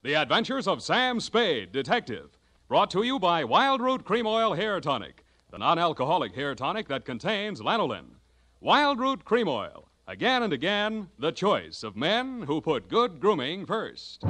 The Adventures of Sam Spade, Detective. Brought to you by Wild Root Cream Oil Hair Tonic, the non-alcoholic hair tonic that contains lanolin. Wild Root Cream Oil. Again and again, the choice of men who put good grooming first.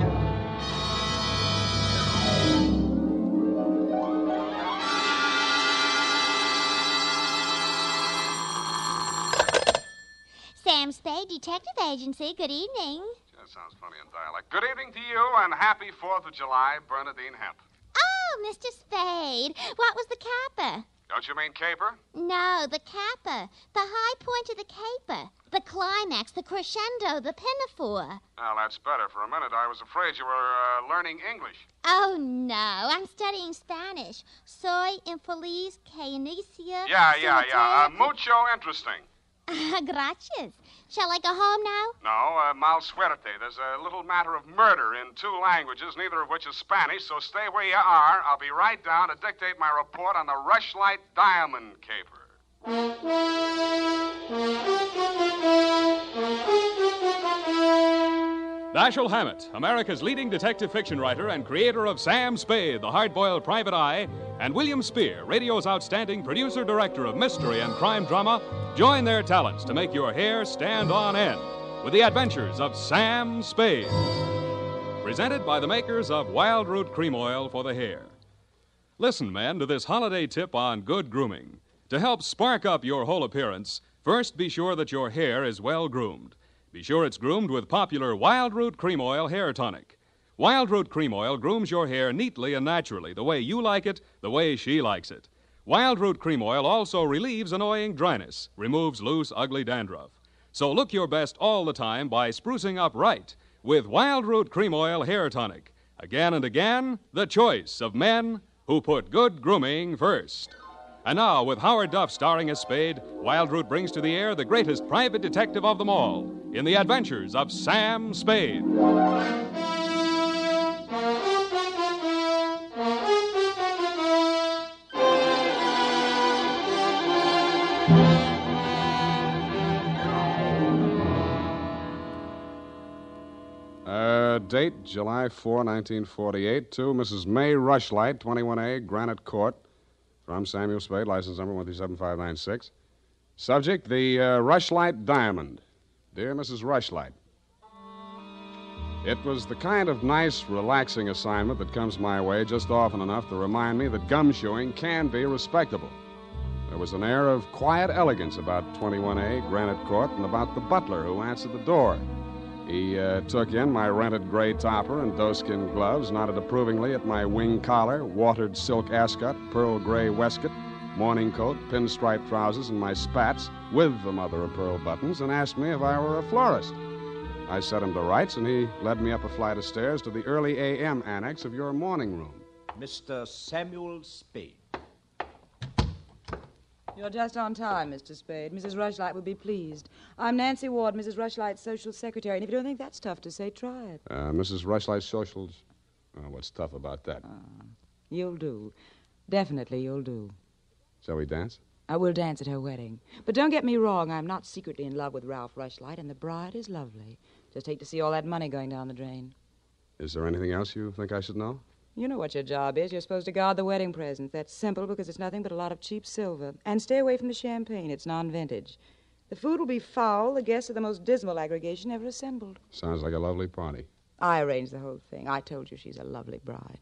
Sam Spade, Detective Agency. Good evening. That sounds funny in dialect. Good evening to you, and happy 4th of July, Bernadine Hemp. Oh, Mr. Spade. What was the capper? Don't you mean caper? No, the capper. The high point of the caper. The climax, the crescendo, the pinafore. Well, that's better. For a minute, I was afraid you were learning English. Oh, no. I'm studying Spanish. Soy infeliz que inicia... Yeah. Mucho interesting. Gracias. Shall I go home now? No, mal suerte. There's a little matter of murder in 2 languages, neither of which is Spanish, so stay where you are. I'll be right down to dictate my report on the Rushlight diamond caper. Dashiell Hammett, America's leading detective fiction writer and creator of Sam Spade, the hard-boiled private eye, and William Spear, radio's outstanding producer-director of mystery and crime drama, join their talents to make your hair stand on end with the Adventures of Sam Spade. Presented by the makers of Wild Root Cream Oil for the hair. Listen, men, to this holiday tip on good grooming. To help spark up your whole appearance, first be sure that your hair is well groomed. Be sure it's groomed with popular Wild Root Cream Oil Hair Tonic. Wild Root Cream Oil grooms your hair neatly and naturally, the way you like it, the way she likes it. Wild Root Cream Oil also relieves annoying dryness, removes loose, ugly dandruff. So look your best all the time by sprucing up right with Wild Root Cream Oil Hair Tonic. Again and again, the choice of men who put good grooming first. And now, with Howard Duff starring as Spade, Wild Root brings to the air the greatest private detective of them all in the Adventures of Sam Spade. Date, July 4, 1948, to Mrs. May Rushlight, 21A, Granite Court, from Samuel Spade, license number 137596. Subject, the Rushlight Diamond. Dear Mrs. Rushlight, it was the kind of nice, relaxing assignment that comes my way just often enough to remind me that gumshoeing can be respectable. There was an air of quiet elegance about 21A, Granite Court, and about the butler who answered the door. He took in my rented gray topper and doeskin gloves, nodded approvingly at my wing collar, watered silk ascot, pearl gray waistcoat, morning coat, pinstripe trousers, and my spats with the mother-of-pearl buttons, and asked me if I were a florist. I set him to rights, and he led me up a flight of stairs to the early A.M. annex of your morning room. Mr. Samuel Spade. You're just on time, Mr. Spade. Mrs. Rushlight will be pleased. I'm Nancy Ward, Mrs. Rushlight's social secretary, and if you don't think that's tough to say, try it. Mrs. Rushlight's socials? What's tough about that? You'll do. Definitely you'll do. Shall we dance? I will dance at her wedding. But don't get me wrong, I'm not secretly in love with Ralph Rushlight, and the bride is lovely. Just hate to see all that money going down the drain. Is there anything else you think I should know? You know what your job is. You're supposed to guard the wedding presents. That's simple because it's nothing but a lot of cheap silver. And stay away from the champagne. It's non-vintage. The food will be foul. The guests are the most dismal aggregation ever assembled. Sounds like a lovely party. I arranged the whole thing. I told you she's a lovely bride.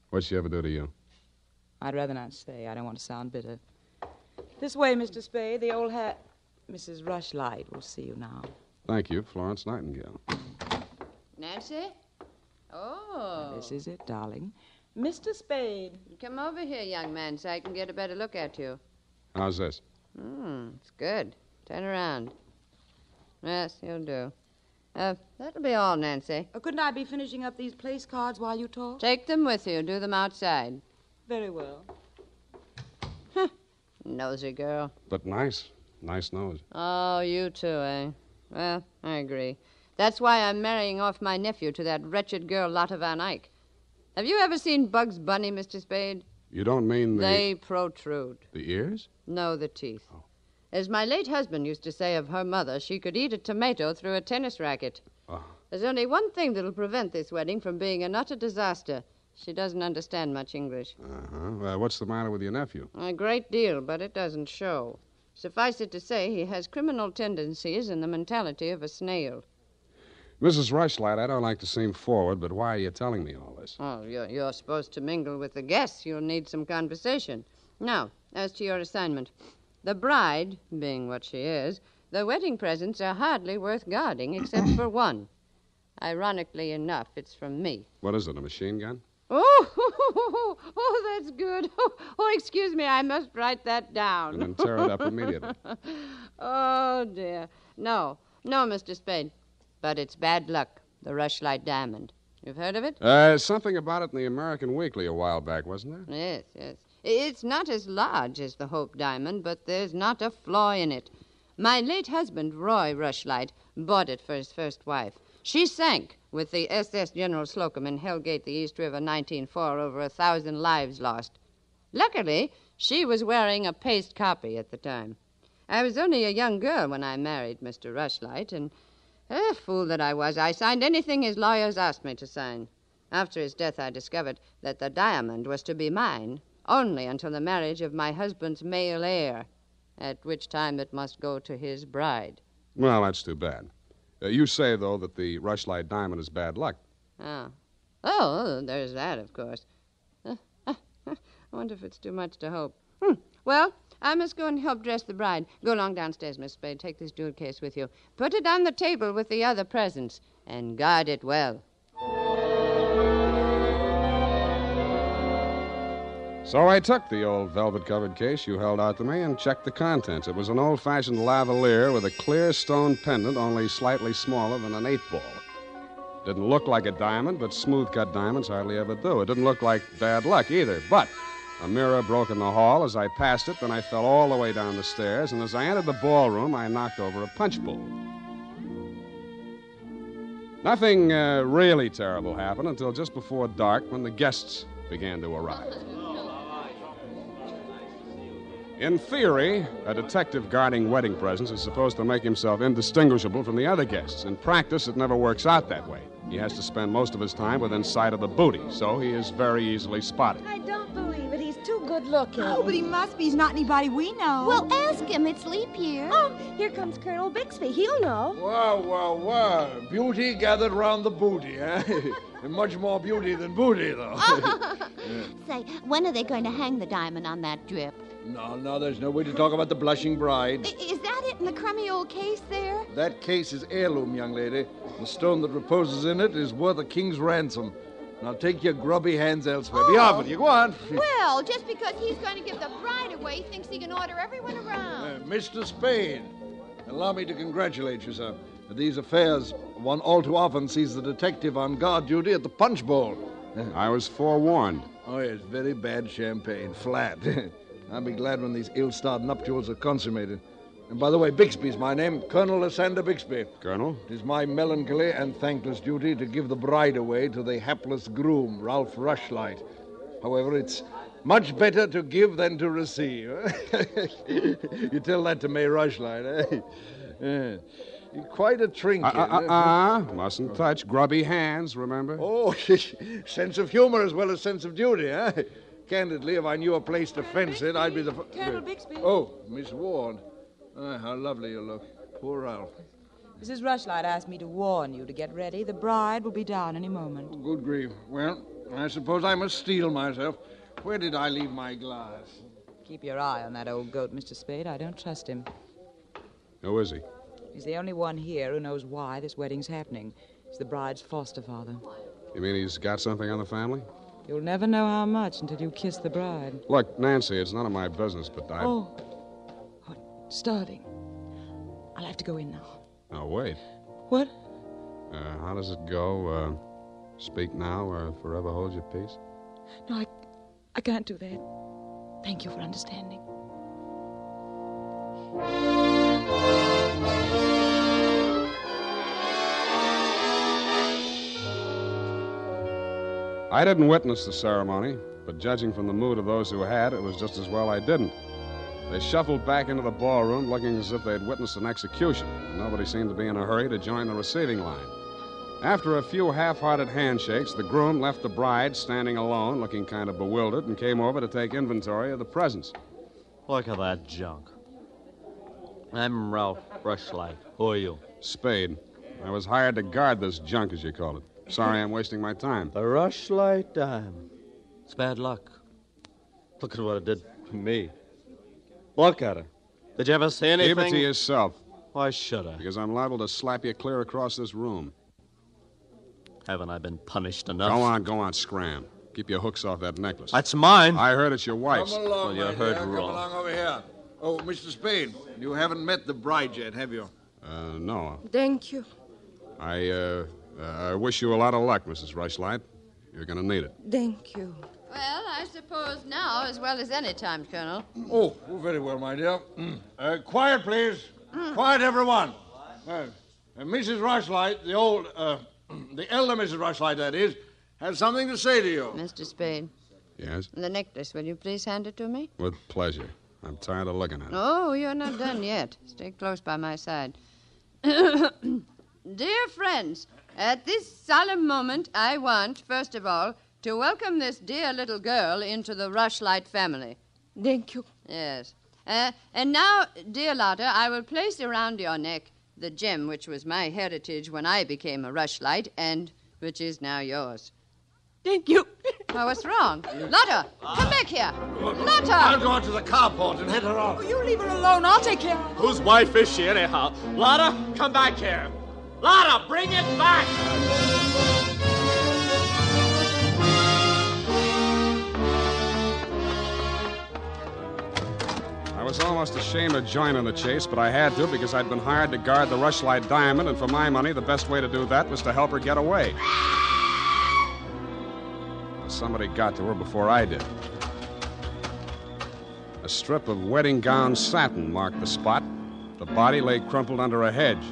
What'd she ever do to you? I'd rather not say. I don't want to sound bitter. This way, Mr. Spade. The old hat. Mrs. Rushlight will see you now. Thank you, Florence Nightingale. Nancy? Oh. This is it, darling. Mr. Spade. Come over here, young man, so I can get a better look at you. How's this? It's good. Turn around. Yes, you'll do. That'll be all, Nancy. Couldn't I be finishing up these place cards while you talk? Take them with you. Do them outside. Very well. Nosy girl. But nice. Nice nose. Oh, you too, eh? Well, I agree. That's why I'm marrying off my nephew to that wretched girl, Lotte Van Eyck. Have you ever seen Bugs Bunny, Mr. Spade? You don't mean the... They protrude. The ears? No, the teeth. Oh. As my late husband used to say of her mother, she could eat a tomato through a tennis racket. Oh. There's only one thing that'll prevent this wedding from being an utter disaster. She doesn't understand much English. What's the matter with your nephew? A great deal, but it doesn't show. Suffice it to say, he has criminal tendencies and the mentality of a snail. Mrs. Rushlight, I don't like to seem forward, but why are you telling me all this? Oh, you're supposed to mingle with the guests. You'll need some conversation. Now, as to your assignment. The bride, being what she is, the wedding presents are hardly worth guarding, except for one. Ironically enough, it's from me. What is it, a machine gun? Oh, that's good. Oh, excuse me, I must write that down. And then tear it up immediately. Oh, dear. No, Mr. Spade. But it's bad luck, the Rushlight diamond. You've heard of it? Something about it in the American Weekly a while back, wasn't there? Yes. It's not as large as the Hope diamond, but there's not a flaw in it. My late husband, Roy Rushlight, bought it for his first wife. She sank with the SS General Slocum in Hellgate, the East River, 1904, over 1,000 lives lost. Luckily, she was wearing a paste copy at the time. I was only a young girl when I married Mr. Rushlight, and fool that I was, I signed anything his lawyers asked me to sign. After his death, I discovered that the diamond was to be mine only until the marriage of my husband's male heir, at which time it must go to his bride. Well, that's too bad. You say, though, that the Rushlight diamond is bad luck. Oh, there's that, of course. I wonder if it's too much to hope. Well, I must go and help dress the bride. Go along downstairs, Miss Spade. Take this jewel case with you. Put it on the table with the other presents, and guard it well. So I took the old velvet-covered case you held out to me and checked the contents. It was an old-fashioned lavalier with a clear stone pendant only slightly smaller than an 8-ball. Didn't look like a diamond, but smooth-cut diamonds hardly ever do. It didn't look like bad luck either, but a mirror broke in the hall as I passed it, then I fell all the way down the stairs, and as I entered the ballroom, I knocked over a punch bowl. Nothing really terrible happened until just before dark when the guests began to arrive. In theory, a detective guarding wedding presents is supposed to make himself indistinguishable from the other guests. In practice, it never works out that way. He has to spend most of his time within sight of the booty, so he is very easily spotted. I don't believe it. He's too good looking. Oh, but he must be. He's not anybody we know. Well, ask him. It's leap year. Oh, here comes Colonel Bixby. He'll know. Wow. Beauty gathered round the booty, eh? And much more beauty than booty, though. Say, when are they going to hang the diamond on that drip? No, there's no way to talk about the blushing bride. Is that it in the crummy old case there? That case is heirloom, young lady. The stone that reposes in it is worth a king's ransom. Now take your grubby hands elsewhere. Be off with you. Go on. Well, just because he's going to give the bride away, he thinks he can order everyone around. Mr. Spade, allow me to congratulate you, sir. These affairs, one all too often sees the detective on guard duty at the punch bowl. I was forewarned. Oh, yes, very bad champagne. Flat. I'll be glad when these ill-starred nuptials are consummated. And by the way, Bixby's my name, Colonel Lysander Bixby. Colonel? It is my melancholy and thankless duty to give the bride away to the hapless groom, Ralph Rushlight. However, it's much better to give than to receive. You tell that to May Rushlight, eh? Quite a trinket. Mustn't touch grubby hands, remember? Oh, sense of humor as well as sense of duty, eh? Candidly, if I knew a place to fence it, I'd be the... Colonel Bixby. Oh, Miss Ward. How lovely you look. Poor Ralph. Mrs. Rushlight asked me to warn you to get ready. The bride will be down any moment. Oh, good grief. Well, I suppose I must steel myself. Where did I leave my glass? Keep your eye on that old goat, Mr. Spade. I don't trust him. Who is he? He's the only one here who knows why this wedding's happening. He's the bride's foster father. You mean he's got something on the family? You'll never know how much until you kiss the bride. Look, Nancy, it's none of my business, but I... Oh, starting. I'll have to go in now. Oh, wait. What? How does it go? Speak now or forever hold your peace? No, I can't do that. Thank you for understanding. I didn't witness the ceremony, but judging from the mood of those who had, it was just as well I didn't. They shuffled back into the ballroom looking as if they'd witnessed an execution, and nobody seemed to be in a hurry to join the receiving line. After a few half-hearted handshakes, the groom left the bride standing alone, looking kind of bewildered, and came over to take inventory of the presents. Look at that junk. I'm Ralph Rushlight. Who are you? Spade. I was hired to guard this junk, as you call it. Sorry I'm wasting my time. The Rushlight dime. It's bad luck. Look at what it did to me. Look at her. Did you ever see anything? Keep it to yourself. Why should I? Because I'm liable to slap you clear across this room. Haven't I been punished enough? Go on, scram. Keep your hooks off that necklace. That's mine. I heard it's your wife's. Come along, Well, you my heard dear. wrong. Come along over here. Oh, Mr. Spade, you haven't met the bride yet, have you? No. Thank you. I wish you a lot of luck, Mrs. Rushlight. You're going to need it. Thank you. Well, I suppose now, as well as any time, Colonel. Oh, very well, my dear. Quiet, please. Quiet, everyone. Mrs. Rushlight, the elder Mrs. Rushlight, that is, has something to say to you. Mr. Spade, Yes? the necklace, will you please hand it to me? With pleasure. I'm tired of looking at it. Oh, you're not done yet. Stay close by my side. Dear friends, at this solemn moment, I want, first of all, to welcome this dear little girl into the Rushlight family. Thank you. Yes. And now, dear Lotta, I will place around your neck the gem which was my heritage when I became a Rushlight and which is now yours. Thank you. Oh, what's wrong? Lotta, come back here. I'll Lotta! go out to the carport and head her off. You leave her alone. I'll take care of her. Whose wife is she, anyhow? Lotta, come back here. Lotta, bring it back! I was almost ashamed of joining the chase, but I had to because I'd been hired to guard the Rushlight diamond, and for my money, the best way to do that was to help her get away. Somebody got to her before I did. A strip of wedding gown satin marked the spot. The body lay crumpled under a hedge,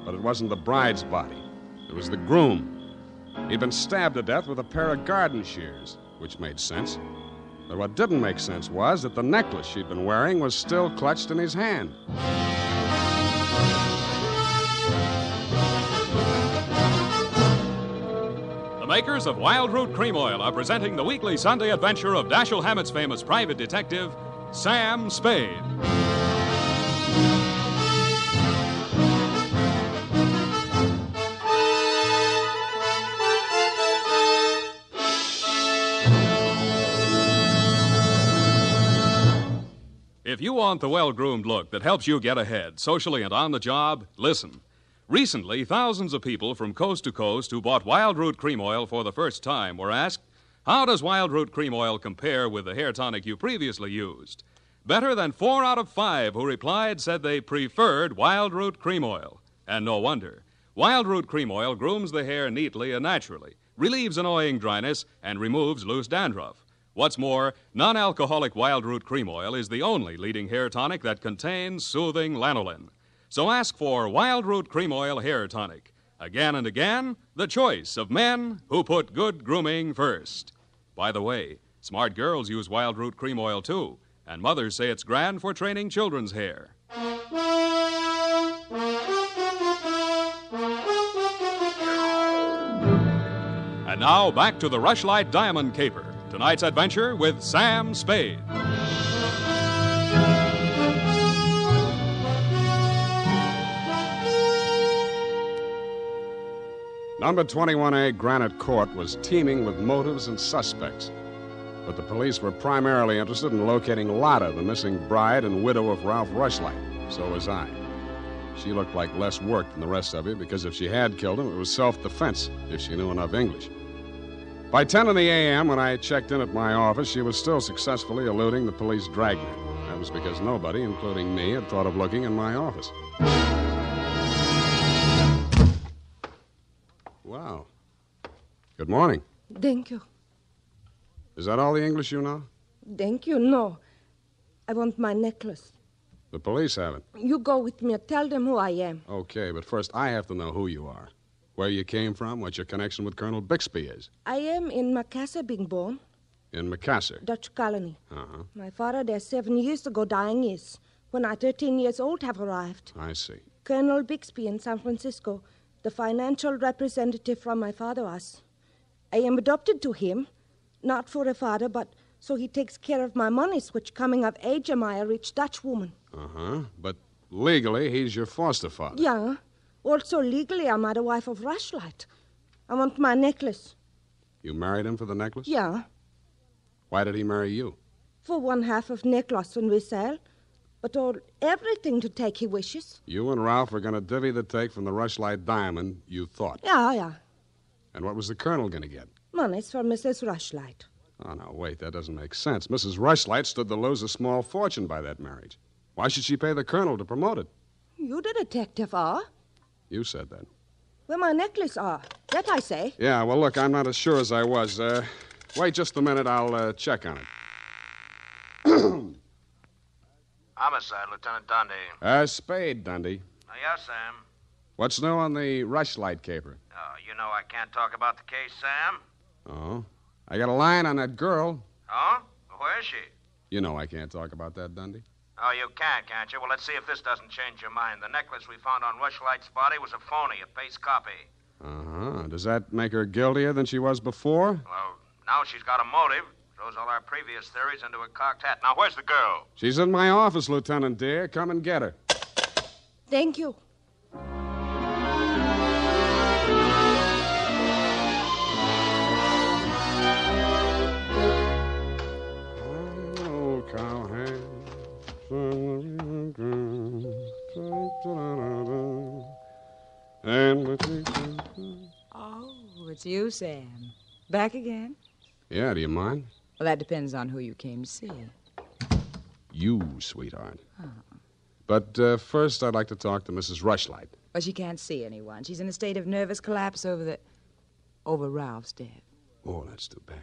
but it wasn't the bride's body. It was the groom. He'd been stabbed to death with a pair of garden shears, which made sense. But what didn't make sense was that the necklace she'd been wearing was still clutched in his hand. The makers of Wild Root Cream Oil are presenting the weekly Sunday adventure of Dashiell Hammett's famous private detective, Sam Spade. If you want the well-groomed look that helps you get ahead, socially and on the job, listen. Recently, thousands of people from coast to coast who bought Wild Root Cream Oil for the first time were asked, how does Wild Root Cream Oil compare with the hair tonic you previously used? Better than 4 out of 5 who replied said they preferred Wild Root Cream Oil. And no wonder. Wild Root Cream Oil grooms the hair neatly and naturally, relieves annoying dryness, and removes loose dandruff. What's more, non-alcoholic Wild Root Cream Oil is the only leading hair tonic that contains soothing lanolin. So ask for Wild Root Cream Oil Hair Tonic. Again and again, the choice of men who put good grooming first. By the way, smart girls use Wild Root Cream Oil too, and mothers say it's grand for training children's hair. And now back to the Rushlight Diamond Caper. Tonight's adventure with Sam Spade. Number 21A Granite Court was teeming with motives and suspects. But the police were primarily interested in locating Lotta, the missing bride and widow of Ralph Rushlight. So was I. She looked like less work than the rest of you because if she had killed him, it was self-defense, if she knew enough English. By 10 in the a.m., when I checked in at my office, she was still successfully eluding the police dragnet. That was because nobody, including me, had thought of looking in my office. Wow. Good morning. Thank you. Is that all the English you know? Thank you. No. I want my necklace. The police have it. You go with me. Tell them who I am. Okay, but first I have to know who you are. Where you came from, what your connection with Colonel Bixby is. I am in Macassar being born. In Macassar? Dutch colony. Uh-huh. My father there 7 years ago dying is. When I 13 years old have arrived. I see. Colonel Bixby in San Francisco. the financial representative from my father was. I am adopted to him, not for a father, but so he takes care of my monies, which coming of age am I a rich Dutch woman. Uh-huh. But legally, he's your foster father. Yeah. Also, legally, I'm the wife of Rushlight. I want my necklace. You married him for the necklace? Yeah. Why did he marry you? For one half of necklace when we sell, but everything to take he wishes. You and Ralph are going to divvy the take from the Rushlight diamond, you thought. Yeah. And what was the colonel going to get? Money's for Mrs. Rushlight. Oh, no, wait, that doesn't make sense. Mrs. Rushlight stood to lose a small fortune by that marriage. Why should she pay the colonel to promote it? You the detective are. You said that. Where my necklace are. That I say. Yeah, well, look, I'm not as sure as I was. Wait just a minute, I'll check on it. Homicide, Lieutenant Dundee. Spade, Dundee. Yes, Sam. What's new on the Rushlight caper? Oh, you know I can't talk about the case, Sam. Oh? I got a line on that girl. Oh? Where is she? You know I can't talk about that, Dundee. Oh, you can't you? Well, let's see if this doesn't change your mind. The necklace we found on Rushlight's body was a phony, a paste copy. Uh-huh. Does that make her guiltier than she was before? Well, now she's got a motive. Throws all our previous theories into a cocked hat. Now, where's the girl? She's in my office, Lieutenant dear. Come and get her. Thank you. Oh, cowhand. Oh, it's you, Sam. Back again? Yeah, do you mind? Well, that depends on who you came to see. You, sweetheart. Oh. But first, I'd like to talk to Mrs. Rushlight. Well, she can't see anyone. She's in a state of nervous collapse over Ralph's death. Oh, that's too bad.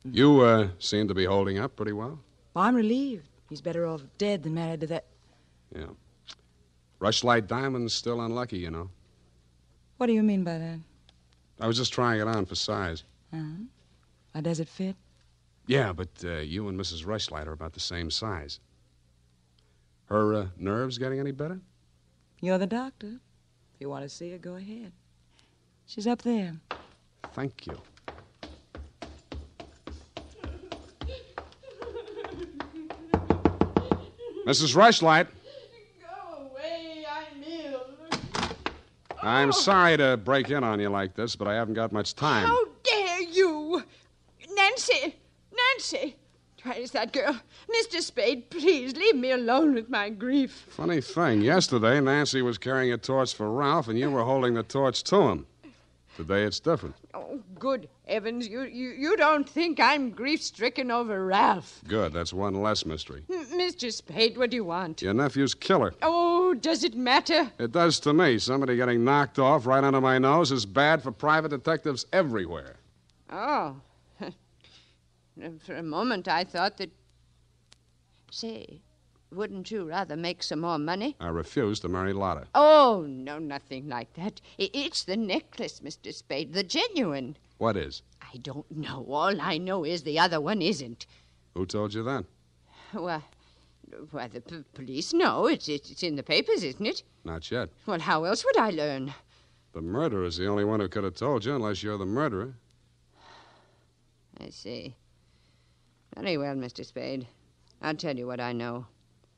You seem to be holding up pretty well. Well, I'm relieved. He's better off dead than married to that. Yeah. Rushlight diamond's still unlucky, you know. What do you mean by that? I was just trying it on for size. Uh-huh. Does it fit? Yeah, but you and Mrs. Rushlight are about the same size. Her nerves getting any better? You're the doctor. If you want to see her, go ahead. She's up there. Thank you. Mrs. Rushlight. Go away, I'm ill. I'm sorry to break in on you like this, but I haven't got much time. How dare you? Nancy! Where's that girl? Mr. Spade, please leave me alone with my grief. Funny thing, yesterday Nancy was carrying a torch for Ralph, and you were holding the torch to him. Today it's different. Oh, good heavens, you don't think I'm grief-stricken over Ralph. Good, that's one less mystery. Mr. Spade, what do you want? Your nephew's killer. Oh, does it matter? It does to me. Somebody getting knocked off right under my nose is bad for private detectives everywhere. Oh. For a moment, I thought that... Say, wouldn't you rather make some more money? I refuse to marry Lotta. Oh, no, nothing like that. It's the necklace, Mr. Spade, the genuine. What is? I don't know. All I know is the other one isn't. Who told you that? Well, the police know. It's in the papers, isn't it? Not yet. Well, how else would I learn? The murderer's the only one who could have told you, unless you're the murderer. I see. Very well, Mr. Spade. I'll tell you what I know.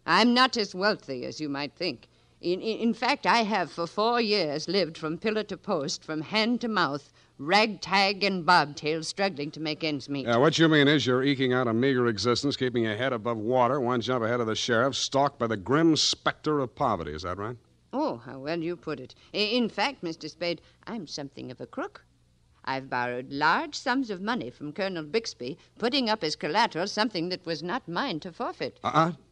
I'm not as wealthy as you might think. In fact, I have for 4 years lived from pillar to post, from hand to mouth, ragtag and bobtail, struggling to make ends meet. Yeah, what you mean is you're eking out a meager existence, keeping your head above water, one jump ahead of the sheriff, stalked by the grim specter of poverty. Is that right? Oh, how well you put it. In fact, Mr. Spade, I'm something of a crook. I've borrowed large sums of money from Colonel Bixby, putting up as collateral something that was not mine to forfeit.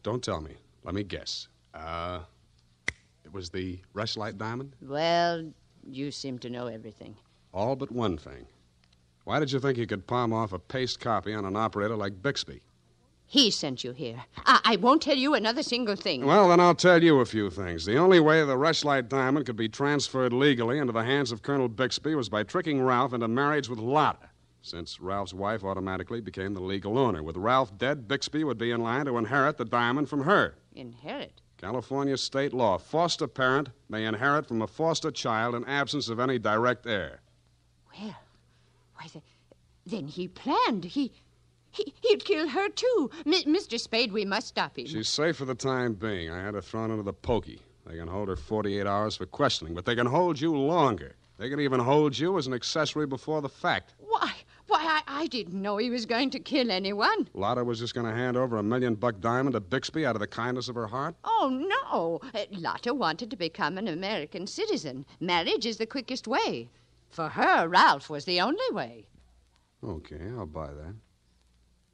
Don't tell me. Let me guess. It was the Rushlight diamond? Well, you seem to know everything. All but one thing. Why did you think you could palm off a paste copy on an operator like Bixby? He sent you here. I won't tell you another single thing. Well, then I'll tell you a few things. The only way the Rushlight diamond could be transferred legally into the hands of Colonel Bixby was by tricking Ralph into marriage with Lotta, since Ralph's wife automatically became the legal owner. With Ralph dead, Bixby would be in line to inherit the diamond from her. Inherit? California state law. Foster parent may inherit from a foster child in absence of any direct heir. Well, why, then he planned. He'd kill her, too. Mr. Spade, we must stop him. She's safe for the time being. I had her thrown into the pokey. They can hold her 48 hours for questioning, but they can hold you longer. They can even hold you as an accessory before the fact. Why, I didn't know he was going to kill anyone. Lotta was just going to hand over $1 million diamond to Bixby out of the kindness of her heart? Oh, no. Lotta wanted to become an American citizen. Marriage is the quickest way. For her, Ralph was the only way. Okay, I'll buy that.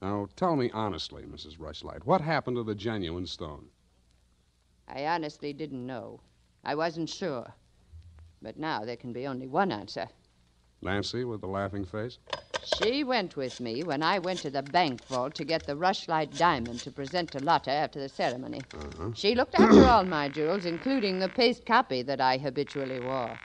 Now, tell me honestly, Mrs. Rushlight, what happened to the genuine stone? I honestly didn't know. I wasn't sure. But now there can be only one answer. Nancy with the laughing face? She went with me when I went to the bank vault to get the Rushlight diamond to present to Lotta after the ceremony. Uh-huh. She looked after all my jewels, including the paste copy that I habitually wore.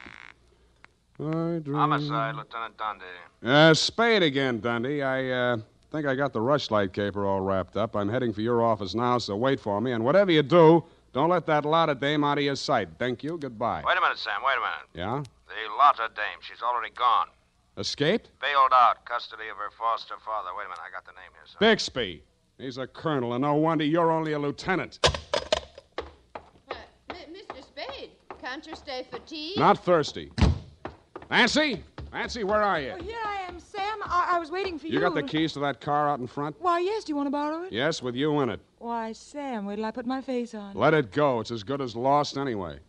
Homicide, Lieutenant Dundee. Spade again, Dundee. I think I got the Rushlight caper all wrapped up. I'm heading for your office now, so wait for me. And whatever you do, don't let that Lotta dame out of your sight. Thank you. Goodbye. Wait a minute, Sam. Wait a minute. Yeah? The Lotta dame, she's already gone. Escaped? Bailed out. Custody of her foster father. Wait a minute. I got the name here, sir. Bixby. He's a colonel, and no wonder you're only a lieutenant. Mr. Spade, can't you stay for tea? Not thirsty. Nancy? Nancy, where are you? Oh, here I am, Sam. I was waiting for you. You got the keys to that car out in front? Why, yes. Do you want to borrow it? Yes, with you in it. Why, Sam, wait till I put my face on. Let it go. It's as good as lost anyway.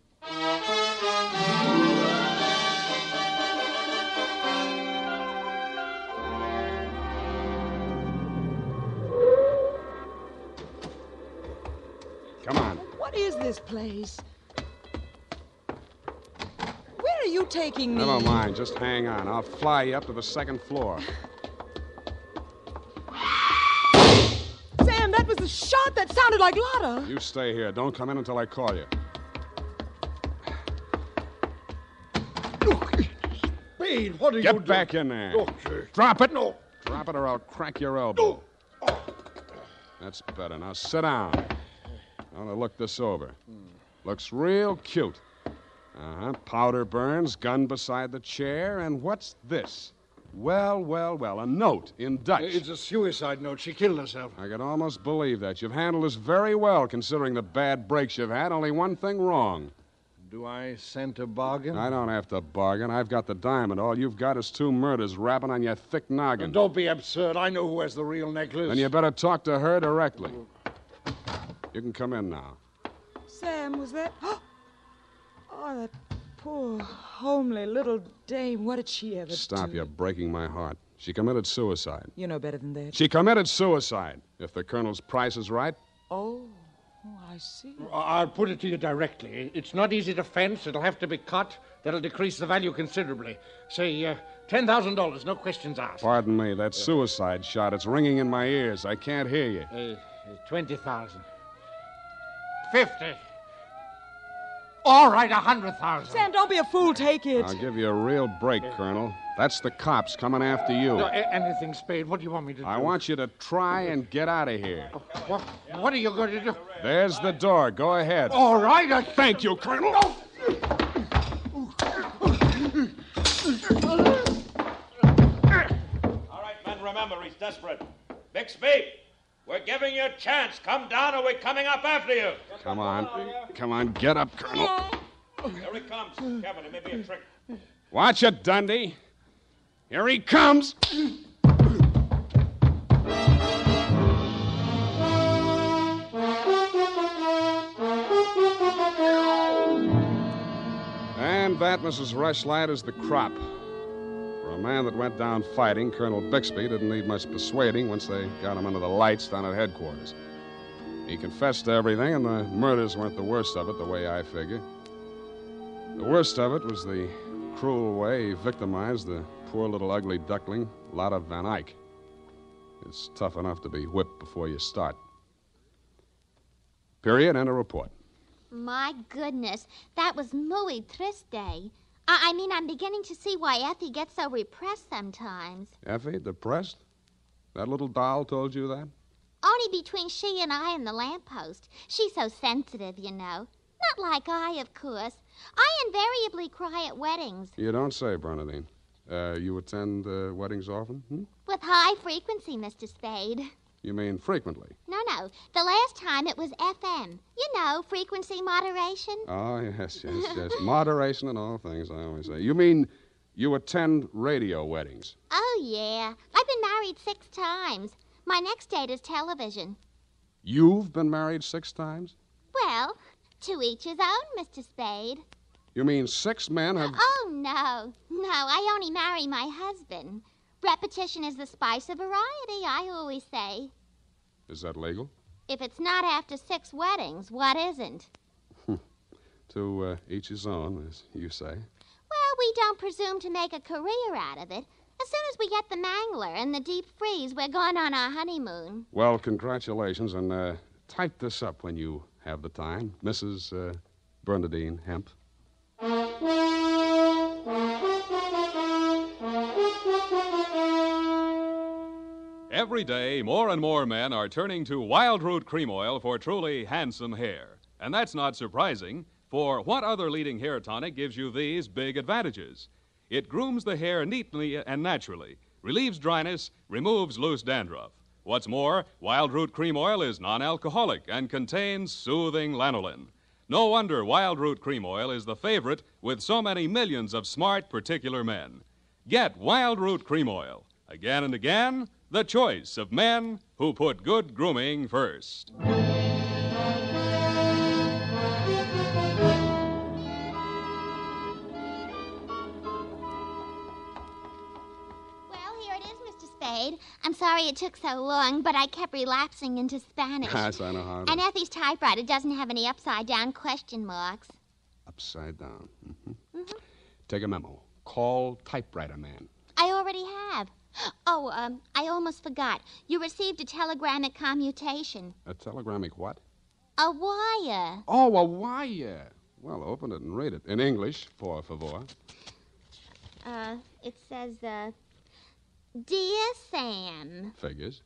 Come on. What is this place? Where are you taking me? Never mind. Just hang on. I'll fly you up to the second floor. Sam, that was a shot that sounded like Lotta. You stay here. Don't come in until I call you. Spade, what are you Get doing? back in there. Oh, sir. Drop it. No. Drop it or I'll crack your elbow. That's better. Now sit down. I want to look this over. Looks real cute. Uh-huh. Powder burns, gun beside the chair, and what's this? Well, a note in Dutch. It's a suicide note. She killed herself. I could almost believe that. You've handled this very well, considering the bad breaks you've had. Only one thing wrong. Do I scent a bargain? I don't have to bargain. I've got the diamond. All you've got is 2 murders rapping on your thick noggin. Don't be absurd. I know who has the real necklace. Then you better talk to her directly. You can come in now. Sam, was that... Oh, that poor, homely little dame. What did she ever do? Stop, you're breaking my heart. She committed suicide. You know better than that. She committed suicide. If the colonel's price is right. Oh, I see. I'll put it to you directly. It's not easy to fence. It'll have to be cut. That'll decrease the value considerably. Say, $10,000, no questions asked. Pardon me, that suicide shot. It's ringing in my ears. I can't hear you. 20,000. 50. All right, 100,000. Sam, don't be a fool. Take it. I'll give you a real break, Colonel. That's the cops coming after you. No, anything, Spade. What do you want me to do? I want you to try and get out of here. What are you going to do? There's the door. Go ahead. All right. Thank you, Colonel. All right, men, remember, he's desperate. Bixby, we're giving you a chance. Come down or we're coming up after you. Come on. Come on, get up, Colonel. Here he comes. Kevin, it may be a trick. Watch it, Dundee. Here he comes. And that, Mrs. Rushlight, is the crop. For a man that went down fighting, Colonel Bixby didn't need much persuading once they got him under the lights down at headquarters. He confessed to everything, and the murders weren't the worst of it, the way I figure. The worst of it was the cruel way he victimized the poor little ugly duckling, Lotta Van Eyck. It's tough enough to be whipped before you start. Period, and a report. My goodness, that was muy triste. I mean, I'm beginning to see why Effie gets so repressed sometimes. Effie, depressed? That little doll told you that? Only between she and I and the lamppost. She's so sensitive, you know. Not like I, of course. I invariably cry at weddings. You don't say, Bernadine. You attend weddings often? With high frequency, Mr. Spade. You mean frequently? No. The last time it was FM. You know, frequency moderation. Oh, yes. Moderation in all things, I always say. You mean you attend radio weddings? Oh, yeah. I've been married 6 times. My next date is television. You've been married 6 times? Well, to each his own, Mr. Spade. You mean 6 men have... Oh, no. No, I only marry my husband. Repetition is the spice of variety, I always say. Is that legal? If it's not after 6 weddings, what isn't? To each his own, as you say. Well, we don't presume to make a career out of it. As soon as we get the mangler and the deep freeze, we're going on our honeymoon. Well, congratulations, and type this up when you have the time. Mrs. Bernadine Hemp. Every day, more and more men are turning to Wild Root Cream Oil for truly handsome hair. And that's not surprising, for what other leading hair tonic gives you these big advantages? It grooms the hair neatly and naturally, relieves dryness, removes loose dandruff. What's more, Wild Root Cream Oil is non-alcoholic and contains soothing lanolin. No wonder Wild Root Cream Oil is the favorite with so many millions of smart, particular men. Get Wild Root Cream Oil. Again and again, the choice of men who put good grooming first. Spade. I'm sorry it took so long, but I kept relapsing into Spanish. Yes, I know how it is. And Effie's typewriter doesn't have any upside-down question marks. Upside down. Take a memo. Call typewriter man. I already have. Oh, I almost forgot. You received a telegrammic commutation. A telegrammic what? A wire. Oh, a wire. Well, open it and read it. In English, por favor. It says, Dear Sam. Figures.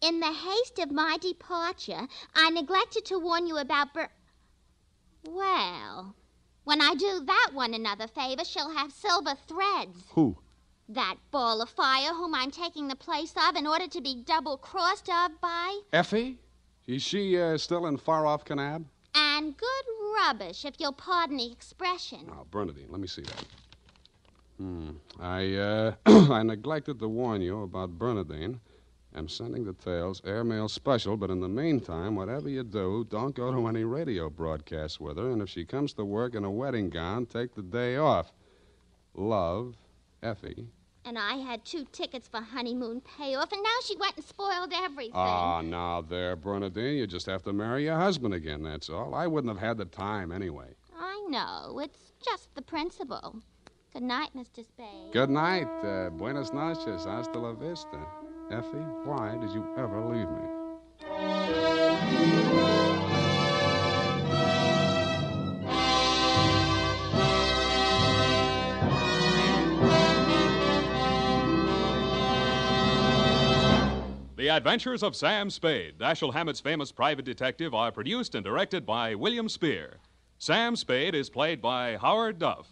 In the haste of my departure, I neglected to warn you about Well, when I do that one another favor, she'll have silver threads. Who? That ball of fire whom I'm taking the place of in order to be double-crossed of by. Effie? Is she still in far-off Kanab? And good rubbish, if you'll pardon the expression. Now, Bernadine, let me see that. I neglected to warn you about Bernadine. I'm sending details, airmail special, but in the meantime, whatever you do, don't go to any radio broadcasts with her, and if she comes to work in a wedding gown, take the day off. Love, Effie. And I had 2 tickets for honeymoon payoff, and now she went and spoiled everything. Ah, now there, Bernadine, you just have to marry your husband again, that's all. I wouldn't have had the time anyway. I know. It's just the principle. Good night, Mr. Spade. Good night. Buenas noches. Hasta la vista. Effie, why did you ever leave me? The Adventures of Sam Spade, Dashiell Hammett's famous private detective, are produced and directed by William Spear. Sam Spade is played by Howard Duff.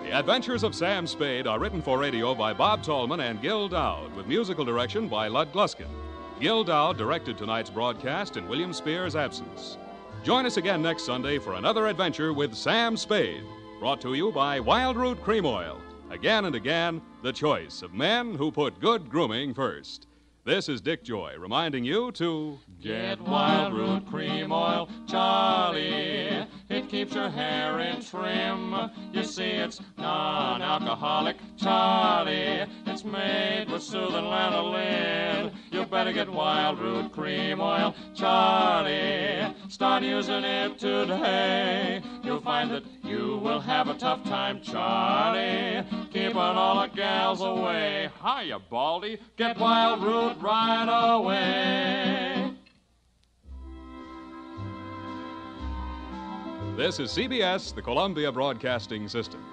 The Adventures of Sam Spade are written for radio by Bob Tallman and Gil Dowd, with musical direction by Lud Gluskin. Gil Dowd directed tonight's broadcast in William Spear's absence. Join us again next Sunday for another adventure with Sam Spade, brought to you by Wild Root Cream Oil. Again and again, the choice of men who put good grooming first. This is Dick Joy reminding you to get Wild Root Cream Oil, Charlie. It keeps your hair in trim. You see, it's non-alcoholic, Charlie. It's made with soothing lanolin. You better get Wild Root Cream Oil, Charlie. Start using it today. You'll find that you will have a tough time, Charlie. Keeping all the gals away. Hiya, Baldy. Get Wild Root right away. This is CBS, the Columbia Broadcasting System.